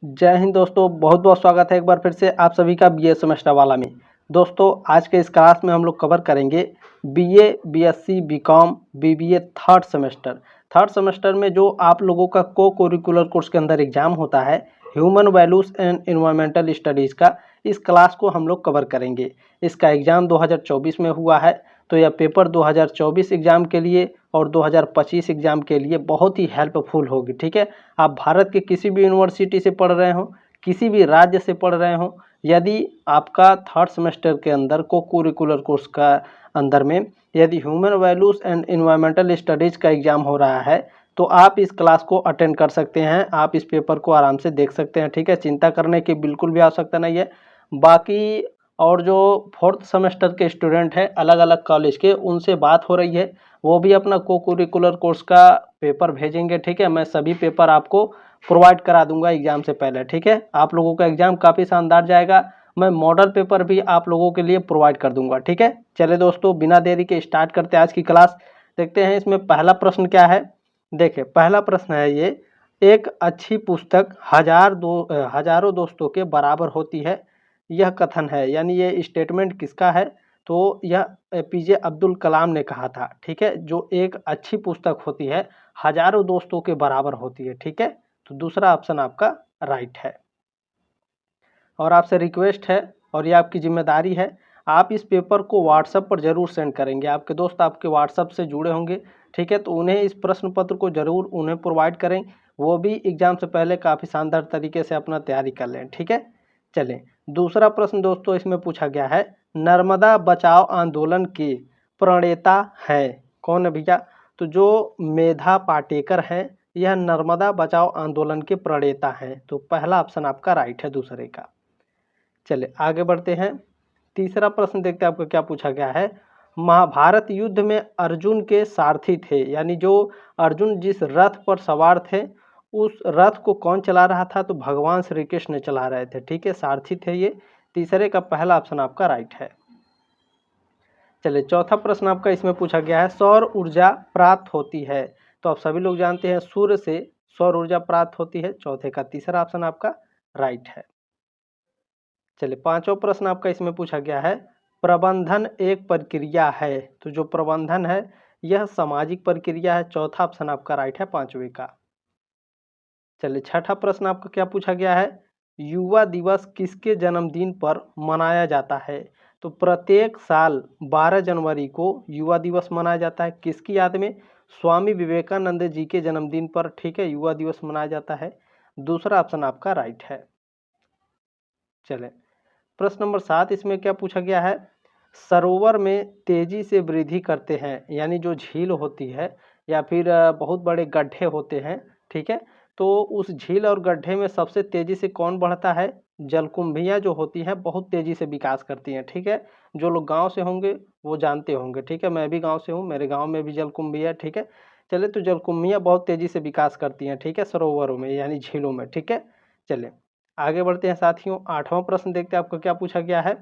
जय हिंद दोस्तों, बहुत बहुत स्वागत है एक बार फिर से आप सभी का बीए सेमेस्टर वाला में। दोस्तों आज के इस क्लास में हम लोग कवर करेंगे BA, BSc, BCom, BBA third semester में जो आप लोगों का को करिकुलर कोर्स के अंदर एग्जाम होता है human values and environmental studies का। इस क्लास को हम लोग कवर करेंगे। इसका एग्ज़ाम 2024 में हुआ है, तो यह पेपर 2024 एग्ज़ाम के लिए और 2025 एग्ज़ाम के लिए बहुत ही हेल्पफुल होगी। ठीक है, आप भारत के किसी भी यूनिवर्सिटी से पढ़ रहे हो, किसी भी राज्य से पढ़ रहे हो, यदि आपका थर्ड सेमेस्टर के अंदर को करिकुलर कोर्स का अंदर में यदि human values and environmental studies का एग्ज़ाम हो रहा है तो आप इस क्लास को अटेंड कर सकते हैं। आप इस पेपर को आराम से देख सकते हैं। ठीक है, चिंता करने की बिल्कुल भी आवश्यकता नहीं है। बाकी और जो फोर्थ सेमेस्टर के स्टूडेंट हैं अलग अलग कॉलेज के, उनसे बात हो रही है, वो भी अपना को करिकुलर कोर्स का पेपर भेजेंगे। ठीक है, मैं सभी पेपर आपको प्रोवाइड करा दूंगा एग्ज़ाम से पहले। ठीक है, आप लोगों का एग्ज़ाम काफ़ी शानदार जाएगा। मैं मॉडल पेपर भी आप लोगों के लिए प्रोवाइड कर दूंगा। ठीक है, चलिए दोस्तों बिना देरी के स्टार्ट करते हैं आज की क्लास। देखते हैं इसमें पहला प्रश्न क्या है। देखिए पहला प्रश्न है ये, एक अच्छी पुस्तक हजारों दोस्तों के बराबर होती है, यह कथन है, यानी ये स्टेटमेंट किसका है? तो यह एपीजे अब्दुल कलाम ने कहा था। ठीक है, जो एक अच्छी पुस्तक होती है हजारों दोस्तों के बराबर होती है। ठीक है, तो दूसरा ऑप्शन आपका राइट है। और आपसे रिक्वेस्ट है और ये आपकी जिम्मेदारी है, आप इस पेपर को व्हाट्सएप पर ज़रूर सेंड करेंगे। आपके दोस्त आपके व्हाट्सएप से जुड़े होंगे। ठीक है, तो उन्हें इस प्रश्न पत्र को ज़रूर उन्हें प्रोवाइड करें, वो भी एग्ज़ाम से पहले काफ़ी शानदार तरीके से अपना तैयारी कर लें। ठीक है, चलें दूसरा प्रश्न दोस्तों इसमें पूछा गया है, नर्मदा बचाओ आंदोलन के प्रणेता है कौन है भैया? तो जो मेधा पाटेकर हैं यह नर्मदा बचाओ आंदोलन के प्रणेता हैं। तो पहला ऑप्शन आपका राइट है दूसरे का। चलिए आगे बढ़ते हैं। तीसरा प्रश्न देखते हैं आपको क्या पूछा गया है। महाभारत युद्ध में अर्जुन के सारथी थे, यानी जो अर्जुन जिस रथ पर सवार थे उस रथ को कौन चला रहा था? तो भगवान श्री कृष्ण चला रहे थे। ठीक है, सारथी थे ये। तीसरे का पहला ऑप्शन आपका राइट है। चलिए चौथा प्रश्न आपका इसमें पूछा गया है, सौर ऊर्जा प्राप्त होती है, तो आप सभी लोग जानते हैं सूर्य से सौर ऊर्जा प्राप्त होती है। चौथे का तीसरा ऑप्शन आपका राइट है। चलिए पांचवा प्रश्न आपका इसमें पूछा गया है, प्रबंधन एक प्रक्रिया है, तो जो प्रबंधन है यह सामाजिक प्रक्रिया है। चौथा ऑप्शन आपका राइट है पांचवे का। चलिए छठा प्रश्न आपका क्या पूछा गया है, युवा दिवस किसके जन्मदिन पर मनाया जाता है? तो प्रत्येक साल 12 जनवरी को युवा दिवस मनाया जाता है, किसकी याद में? स्वामी विवेकानंद जी के जन्मदिन पर। ठीक है, युवा दिवस मनाया जाता है। दूसरा ऑप्शन आपका राइट है। चले प्रश्न नंबर 7 इसमें क्या पूछा गया है, सरोवर में तेजी से वृद्धि करते हैं, यानी जो झील होती है या फिर बहुत बड़े गड्ढे होते हैं। ठीक है, तो उस झील और गड्ढे में सबसे तेजी से कौन बढ़ता है? जलकुंभियाँ जो होती हैं बहुत तेजी से विकास करती हैं। ठीक है, जो लोग गांव से होंगे वो जानते होंगे। ठीक है, मैं भी गांव से हूँ, मेरे गांव में भी जलकुंभी है। ठीक है, चले तो जलकुंभियाँ बहुत तेजी से विकास करती हैं। ठीक है, सरोवरों में यानी झीलों में। ठीक है, चले आगे बढ़ते हैं साथियों। आठवां प्रश्न देखते हैं आपको क्या पूछा गया है,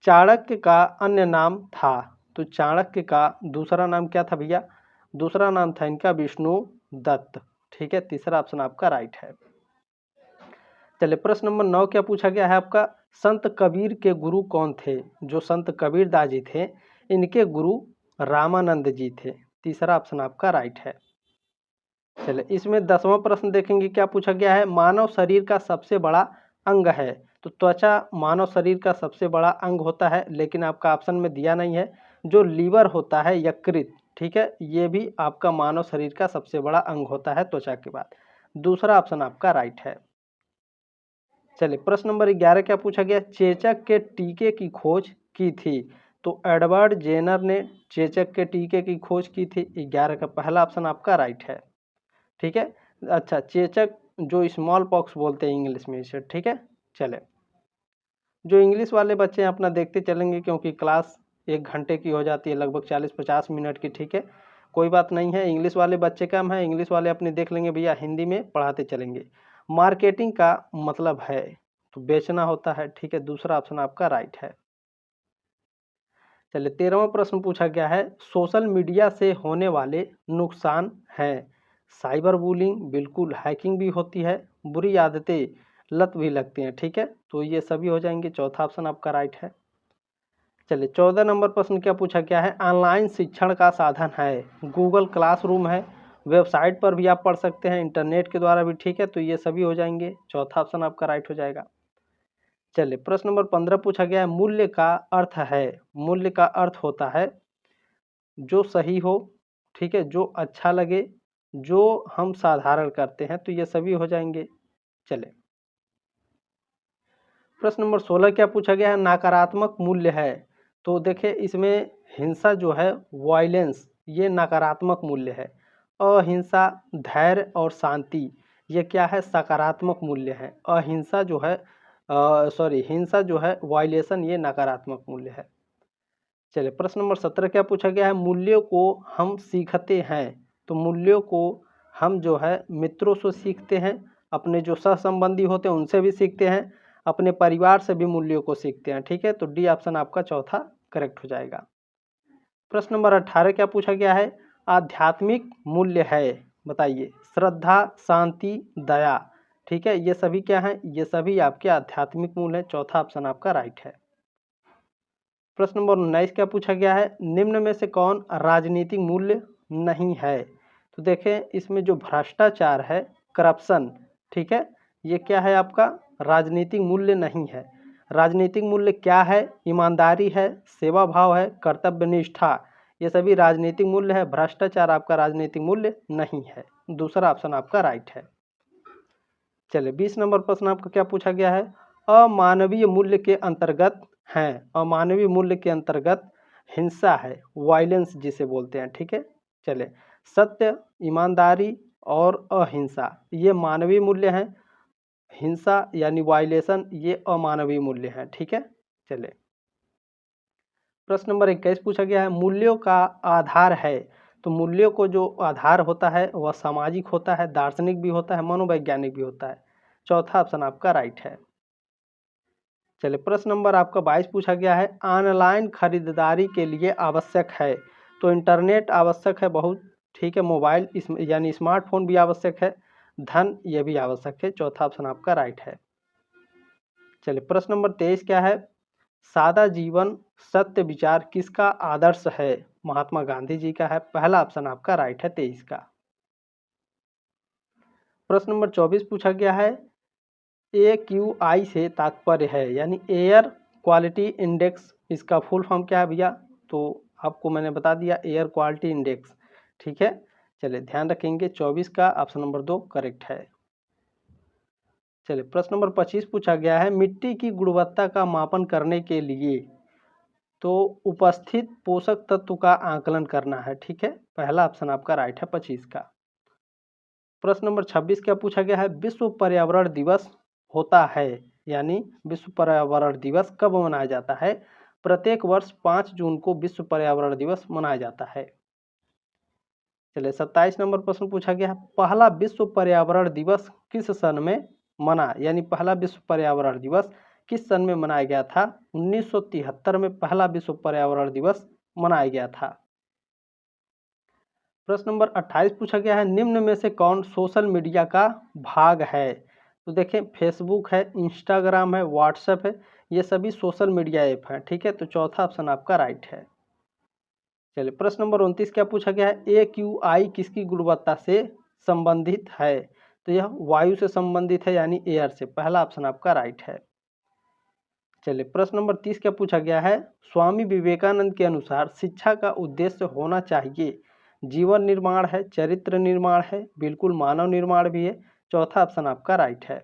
चाणक्य का अन्य नाम था, तो चाणक्य का दूसरा नाम क्या था भैया? दूसरा नाम था इनका विष्णु दत्त। ठीक है, तीसरा ऑप्शन आपका राइट है। चलिए प्रश्न नंबर 9 क्या पूछा गया है आपका, संत कबीर के गुरु कौन थे? जो संत कबीर दास जी थे इनके गुरु रामानंद जी थे। तीसरा ऑप्शन आपका राइट है। चलिए इसमें 10वां प्रश्न देखेंगे क्या पूछा गया है, मानव शरीर का सबसे बड़ा अंग है, तो त्वचा मानव शरीर का सबसे बड़ा अंग होता है, लेकिन आपका ऑप्शन में दिया नहीं है। जो लीवर होता है यकृत, ठीक है, ये भी आपका मानव शरीर का सबसे बड़ा अंग होता है त्वचा के बाद। दूसरा ऑप्शन आपका राइट है। चलिए प्रश्न नंबर 11 क्या पूछा गया, चेचक के टीके की खोज की थी, तो एडवर्ड जेनर ने चेचक के टीके की खोज की थी। 11 का पहला ऑप्शन आपका राइट है। ठीक है, अच्छा चेचक जो स्मॉल पॉक्स बोलते हैं इंग्लिश में इसे। ठीक है, चले जो इंग्लिश वाले बच्चे हैं अपना देखते चलेंगे, क्योंकि क्लास 1 घंटे की हो जाती है, लगभग 40-50 मिनट की। ठीक है, कोई बात नहीं है, इंग्लिश वाले बच्चे कम है, इंग्लिश वाले अपने देख लेंगे भैया, हिंदी में पढ़ाते चलेंगे। मार्केटिंग का मतलब है तो बेचना होता है। ठीक है, दूसरा ऑप्शन आपका राइट है। चलिए 13वां प्रश्न पूछा गया है, सोशल मीडिया से होने वाले नुकसान हैं, साइबर बुलिंग, बिल्कुल हैकिंग भी होती है, बुरी आदतें, लत भी लगती हैं, ठीक है। तो ये सभी हो जाएंगे, चौथा ऑप्शन आपका राइट है। चलिए 14 नंबर प्रश्न क्या पूछा गया है, ऑनलाइन शिक्षण का साधन है, गूगल क्लासरूम है, वेबसाइट पर भी आप पढ़ सकते हैं, इंटरनेट के द्वारा भी, ठीक है। तो ये सभी हो जाएंगे, चौथा ऑप्शन आपका राइट हो जाएगा। चलिए प्रश्न नंबर 15 पूछा गया है, मूल्य का अर्थ है, मूल्य का अर्थ होता है जो सही हो, ठीक है, जो अच्छा लगे, जो हम साधारण करते हैं, तो ये सभी हो जाएंगे। चले प्रश्न नंबर 16 क्या पूछा गया है, नकारात्मक मूल्य है। तो देखिए इसमें हिंसा जो है, वायलेंस, ये नकारात्मक मूल्य है। अहिंसा, धैर्य और शांति, ये क्या है, सकारात्मक मूल्य है। अहिंसा जो है हिंसा जो है, वायलेशन, ये नकारात्मक मूल्य है। चलिए प्रश्न नंबर 17 क्या पूछा गया है, मूल्यों को हम सीखते हैं। तो मूल्यों को हम जो है मित्रों से सीखते हैं, अपने जो सहसंबंधी होते हैं उनसे भी सीखते हैं, अपने परिवार से भी मूल्यों को सीखते हैं, ठीक है। तो डी ऑप्शन आपका चौथा करेक्ट हो जाएगा। प्रश्न नंबर 18 क्या पूछा गया है, आध्यात्मिक मूल्य है, बताइए। श्रद्धा, शांति, दया, ठीक है, ये सभी क्या है, ये सभी आपके आध्यात्मिक मूल्य है, चौथा ऑप्शन आपका राइट है। प्रश्न नंबर 19 क्या पूछा गया है, निम्न में से कौन राजनीतिक मूल्य नहीं है। तो देखें इसमें जो भ्रष्टाचार है, करप्शन, ठीक है, ये क्या है आपका राजनीतिक मूल्य नहीं है। राजनीतिक मूल्य क्या है, ईमानदारी है, सेवा भाव है, कर्तव्य निष्ठा, ये सभी राजनीतिक मूल्य है। भ्रष्टाचार आपका राजनीतिक मूल्य नहीं है, दूसरा ऑप्शन आपका राइट है। चलिए 20 नंबर प्रश्न आपका क्या पूछा गया है, अमानवीय मूल्य के अंतर्गत हैं। अमानवीय मूल्य के अंतर्गत हिंसा है, वायलेंस जिसे बोलते हैं, ठीक है। चले सत्य, ईमानदारी और अहिंसा, ये मानवीय मूल्य हैं। हिंसा यानी वायलेशन, ये अमानवीय मूल्य हैं, ठीक है। चले प्रश्न नंबर 21 पूछा गया है, मूल्यों का आधार है। तो मूल्यों को जो आधार होता है वह सामाजिक होता है, दार्शनिक भी होता है, मनोवैज्ञानिक भी होता है, चौथा ऑप्शन आपका राइट है। चलिए प्रश्न नंबर आपका 22 पूछा गया है, ऑनलाइन खरीदारी के लिए आवश्यक है। तो इंटरनेट आवश्यक है बहुत, ठीक है, मोबाइल यानी स्मार्टफोन भी आवश्यक है, धन ये भी आवश्यक है, चौथा ऑप्शन आपका राइट है। चलिए प्रश्न नंबर 23 क्या है, सादा जीवन सत्य विचार किसका आदर्श है। महात्मा गांधी जी का है, पहला ऑप्शन आपका राइट है 23 का। प्रश्न नंबर 24 पूछा गया है, AQI से तात्पर्य है, यानी एयर क्वालिटी इंडेक्स, इसका फुल फॉर्म क्या है भैया। तो आपको मैंने बता दिया, एयर क्वालिटी इंडेक्स, ठीक है। चलिए ध्यान रखेंगे, 24 का ऑप्शन नंबर 2 करेक्ट है। चलिए प्रश्न नंबर 25 पूछा गया है, मिट्टी की गुणवत्ता का मापन करने के लिए तो उपस्थित पोषक तत्व का आकलन करना है, ठीक है, पहला ऑप्शन आपका राइट है 25 का। प्रश्न नंबर 26 क्या पूछा गया है, विश्व पर्यावरण दिवस होता है, यानी विश्व पर्यावरण दिवस कब मनाया जाता है। प्रत्येक वर्ष 5 जून को विश्व पर्यावरण दिवस मनाया जाता है। चलिए 27 नंबर प्रश्न पूछा गया है, पहला विश्व पर्यावरण दिवस किस सन में मना, यानी पहला विश्व पर्यावरण दिवस किस सन में मनाया गया था। 1973 में पहला विश्व पर्यावरण दिवस मनाया गया था। प्रश्न नंबर 28 पूछा गया है, निम्न में से कौन सोशल मीडिया का भाग है। तो देखें फेसबुक है, इंस्टाग्राम है, व्हाट्सएप है, ये सभी सोशल मीडिया ऐप हैं, ठीक है। तो चौथा ऑप्शन आपका राइट है। चलिए प्रश्न नंबर 29 क्या पूछा गया है, AQI किसकी गुणवत्ता से संबंधित है। तो यह वायु से संबंधित है, यानी एयर से, पहला ऑप्शन आपका राइट है। चलिए प्रश्न नंबर 30 क्या पूछा गया है, स्वामी विवेकानंद के अनुसार शिक्षा का उद्देश्य होना चाहिए। जीवन निर्माण है, चरित्र निर्माण है, बिल्कुल मानव निर्माण भी है, चौथा ऑप्शन आपका राइट है।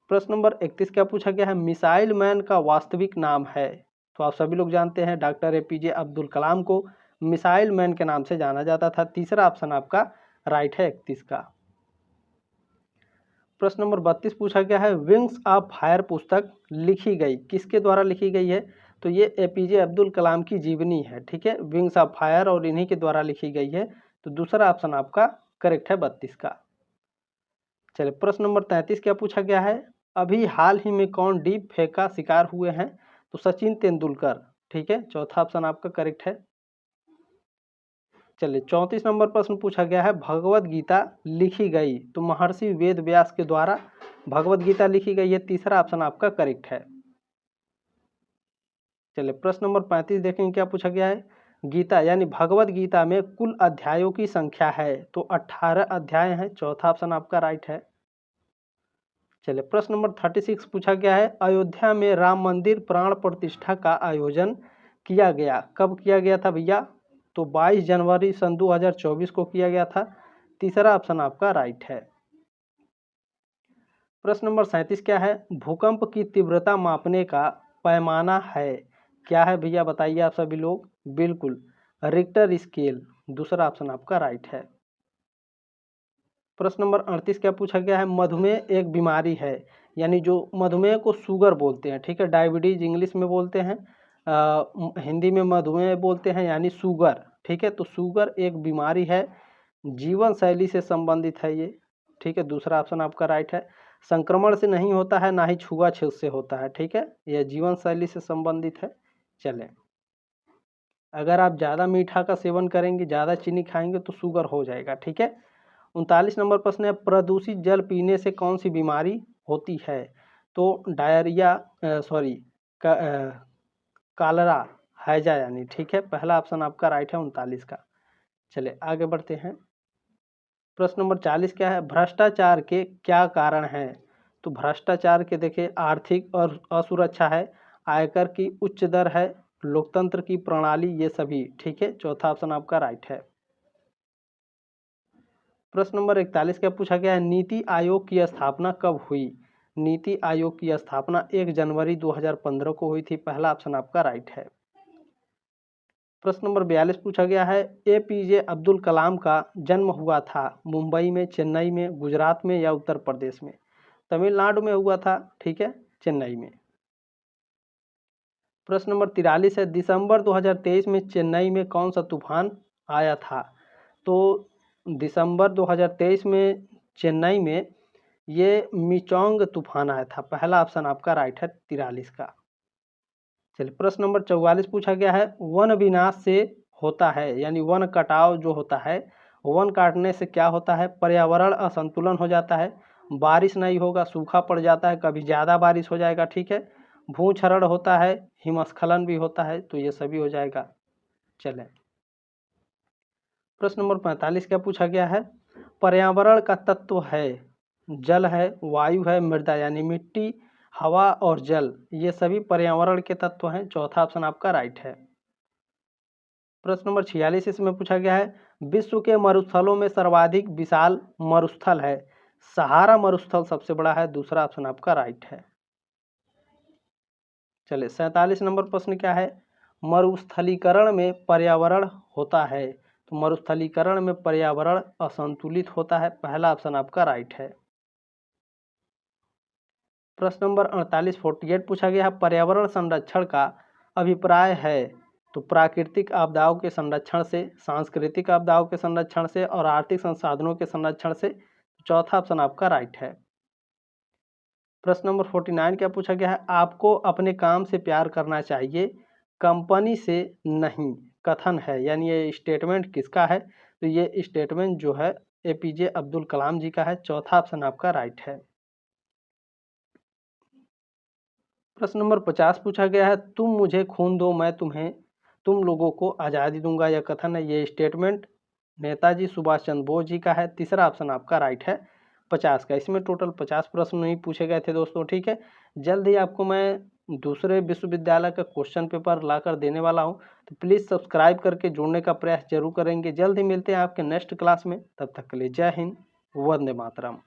प्रश्न नंबर 31 क्या पूछा गया है, मिसाइल मैन का वास्तविक नाम है। तो आप सभी लोग जानते हैं डॉक्टर APJ अब्दुल कलाम को मिसाइल मैन के नाम से जाना जाता था, तीसरा ऑप्शन आपका राइट है 31 का। प्रश्न नंबर 32 पूछा गया है, विंग्स ऑफ फायर पुस्तक लिखी गई किसके द्वारा लिखी गई है। तो ये APJ अब्दुल कलाम की जीवनी है, ठीक है, विंग्स ऑफ फायर, और इन्हीं के द्वारा लिखी गई है। तो दूसरा ऑप्शन आपका करेक्ट है 32 का। चलिए प्रश्न नंबर 33 क्या पूछा गया है, अभी हाल ही में कौन डीप फेक का शिकार हुए हैं। तो सचिन तेंदुलकर, ठीक है, चौथा ऑप्शन आपका करेक्ट है। चलिए 34 नंबर प्रश्न पूछा गया है, भगवत गीता लिखी गई, तो महर्षि वेद व्यास के द्वारा भगवत गीता लिखी गई है। तीसरा ऑप्शन आपका करेक्ट है। चलिए प्रश्न नंबर 35 देखेंगे क्या पूछा गया है, गीता यानी भगवत गीता में कुल अध्यायों की संख्या है, तो 18 अध्याय हैं। चौथा ऑप्शन आपका राइट है। चलिए प्रश्न नंबर 36 पूछा गया है, अयोध्या में राम मंदिर प्राण प्रतिष्ठा का आयोजन किया गया, कब किया गया था भैया, तो 22 जनवरी सन 2024 को किया गया था। तीसरा ऑप्शन आपका राइट है। प्रश्न नंबर 37 क्या है, भूकंप की तीव्रता मापने का पैमाना है, क्या है भैया बताइए आप सभी लोग, बिल्कुल रिक्टर स्केल। दूसरा ऑप्शन आपका राइट है। प्रश्न नंबर 38 क्या पूछा गया है, मधुमेह एक बीमारी है, यानी जो मधुमेह को शुगर बोलते हैं, ठीक है, डायबिटीज इंग्लिश में बोलते हैं, हिंदी में मधुमेह बोलते हैं यानी शुगर, ठीक है, तो शुगर एक बीमारी है, जीवन शैली से संबंधित है ये, ठीक है। दूसरा ऑप्शन आपका राइट है। संक्रमण से नहीं होता है, ना ही छुआछूत से होता है, ठीक है, यह जीवन शैली से संबंधित है। चलें, अगर आप ज़्यादा मीठा का सेवन करेंगे, ज़्यादा चीनी खाएंगे तो शुगर हो जाएगा, ठीक है। 39 नंबर प्रश्न है, प्रदूषित जल पीने से कौन सी बीमारी होती है, तो डायरिया कालरा हैजा यानी, ठीक है, पहला ऑप्शन आपका राइट है 39 का। चलिए आगे बढ़ते हैं। प्रश्न नंबर 40 क्या है, भ्रष्टाचार के क्या कारण हैं, तो भ्रष्टाचार के देखिए आर्थिक और असुरक्षा है, आयकर की उच्च दर है, लोकतंत्र की प्रणाली, ये सभी, ठीक है। चौथा ऑप्शन आपका राइट है। प्रश्न नंबर 41 क्या पूछा गया है, नीति आयोग की स्थापना कब हुई, नीति आयोग की स्थापना 1 जनवरी 2015 को हुई थी। पहला ऑप्शन आपका राइट है। प्रश्न नंबर 42 पूछा गया है, एपीजे अब्दुल कलाम का जन्म हुआ था मुंबई में, चेन्नई में, गुजरात में या उत्तर प्रदेश में, तमिलनाडु में हुआ था, ठीक है, चेन्नई में। प्रश्न नंबर 43 है, दिसंबर 2023 में चेन्नई में कौन सा तूफान आया था, तो दिसंबर 2023 में चेन्नई में ये मिचोंग तूफान आया था। पहला ऑप्शन आपका राइट है 43 का। चलिए प्रश्न नंबर 44 पूछा गया है, वन विनाश से होता है, यानी वन कटाव जो होता है, वन काटने से क्या होता है, पर्यावरण असंतुलन हो जाता है, बारिश नहीं होगा, सूखा पड़ जाता है, कभी ज़्यादा बारिश हो जाएगा, ठीक है, भूक्षरण होता है, हिमस्खलन भी होता है, तो ये सभी हो जाएगा। चलें, प्रश्न नंबर 45 क्या पूछा गया है, पर्यावरण का तत्व है, जल है, वायु है, मृदा यानी मिट्टी, हवा और जल, ये सभी पर्यावरण के तत्व हैं। चौथा ऑप्शन आपका राइट है। प्रश्न नंबर 46 इसमें पूछा गया है, विश्व के मरुस्थलों में सर्वाधिक विशाल मरुस्थल है, सहारा मरुस्थल सबसे बड़ा है। दूसरा ऑप्शन आपका राइट है। चलिए 47 नंबर प्रश्न क्या है, मरुस्थलीकरण में पर्यावरण होता है, तो मरुस्थलीकरण में पर्यावरण असंतुलित होता है। पहला ऑप्शन आपका राइट है। प्रश्न नंबर 48 पूछा गया है, पर्यावरण संरक्षण का अभिप्राय है, तो प्राकृतिक आपदाओं के संरक्षण से, सांस्कृतिक आपदाओं के संरक्षण से और आर्थिक संसाधनों के संरक्षण से। चौथा ऑप्शन आपका राइट है। प्रश्न नंबर 49 क्या पूछा गया है, आपको अपने काम से प्यार करना चाहिए, कंपनी से नहीं, कथन है, यानी ये स्टेटमेंट किसका है, तो ये स्टेटमेंट जो है एपीजे अब्दुल कलाम जी का है। चौथा ऑप्शन आपका राइट है। प्रश्न नंबर 50 पूछा गया है, तुम मुझे खून दो मैं तुम्हें, तुम लोगों को आज़ादी दूंगा, यह कथन है, ये स्टेटमेंट नेताजी सुभाष चंद्र बोस जी का है। तीसरा ऑप्शन आपका राइट है 50 का। इसमें टोटल 50 प्रश्न नहीं पूछे गए थे दोस्तों, ठीक है। जल्द ही आपको मैं दूसरे विश्वविद्यालय का क्वेश्चन पेपर लाकर देने वाला हूं, तो प्लीज़ सब्सक्राइब करके जुड़ने का प्रयास जरूर करेंगे। जल्द ही मिलते हैं आपके नेक्स्ट क्लास में, तब तक के लिए जय हिंद, वंदे मातरम।